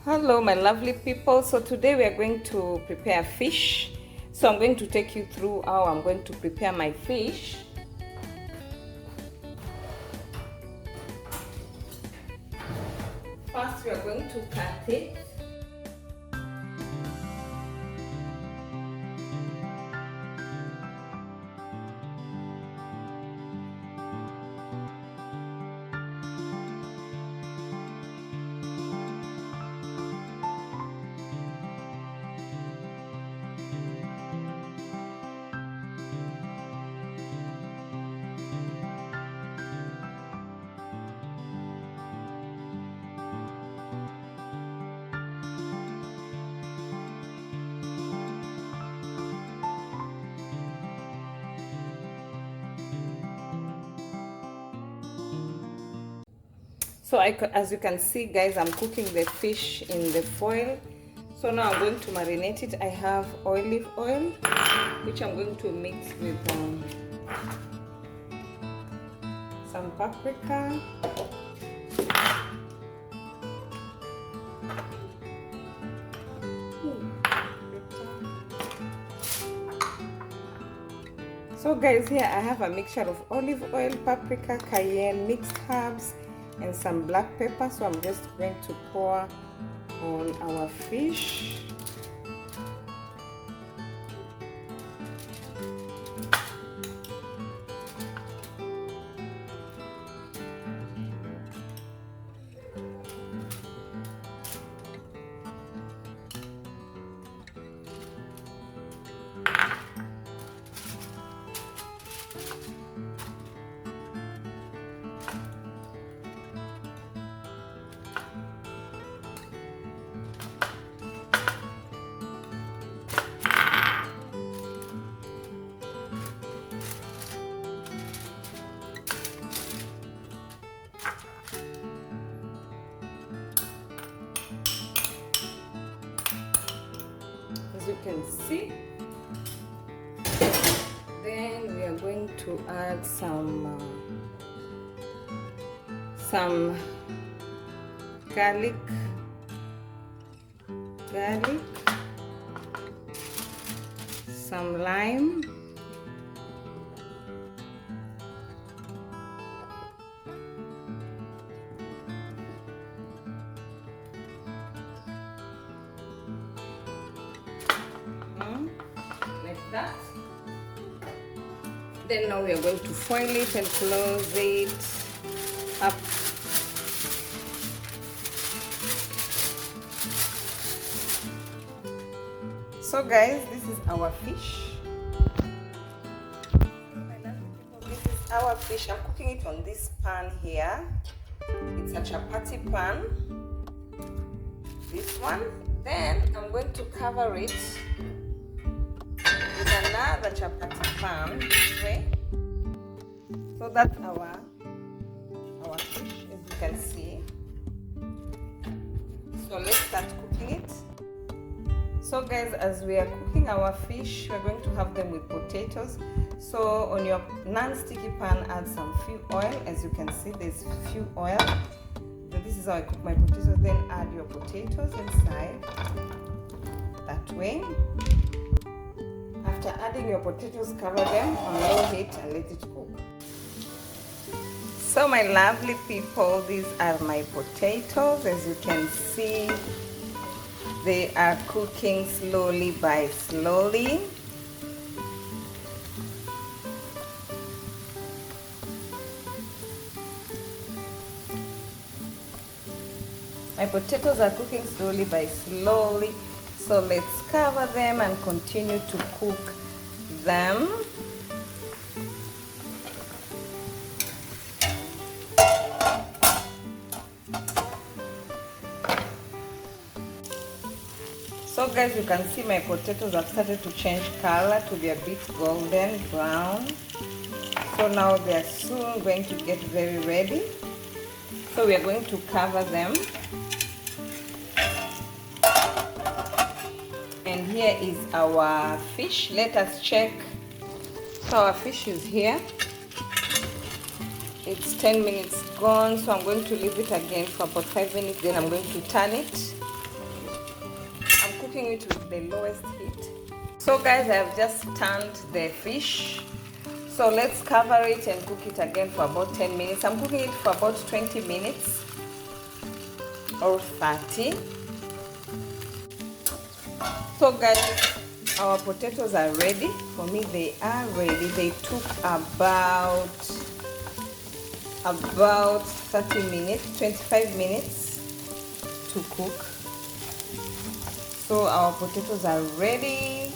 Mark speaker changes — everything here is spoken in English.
Speaker 1: Hello my lovely people. So today we are going to prepare fish. So I'm going to take you through how I'm going to prepare my fish. First we are going to cut it. So as you can see guys, I'm cooking the fish in the foil. So now I'm going to marinate it. I have olive oil, which I'm going to mix with some paprika, so guys, here I have a mixture of olive oil, paprika, cayenne, mixed herbs, and some black pepper. So I'm just going to pour on our fish. You can see, then we are going to add some garlic, some lime, like that. Then now we are going to foil it and close it up. So guys, this is our fish. This is our fish. I'm cooking it on this pan here. It's a chapati pan. This one. Then I'm going to cover it with another chapati pan this way. So that's our fish, as you can see. So let's start cooking it. So guys, as we are cooking our fish, we're going to have them with potatoes. So on your non-sticky pan, add some few oil. As you can see, there's few oil. So this is how I cook my potatoes. Then add your potatoes inside that way. After adding your potatoes, cover them on low heat and let it cook. So my lovely people, these are my potatoes. As you can see, they are cooking slowly by slowly. My potatoes are cooking slowly by slowly. So let's cover them and continue to cook them. So guys, you can see my potatoes have started to change color to be a bit golden brown. So now they are soon going to get very ready. So we are going to cover them. And here is our fish. Let us check. So our fish is here. It's 10 minutes gone, so I'm going to leave it again for about 5 minutes. Then I'm going to turn it cooking it with the lowest heat. So guys, I have just turned the fish. So let's cover it and cook it again for about 10 minutes. I'm cooking it for about 20 minutes or 30. So guys, our potatoes are ready. For me, they are ready. They took about 30 minutes, 25 minutes to cook. So our potatoes are ready.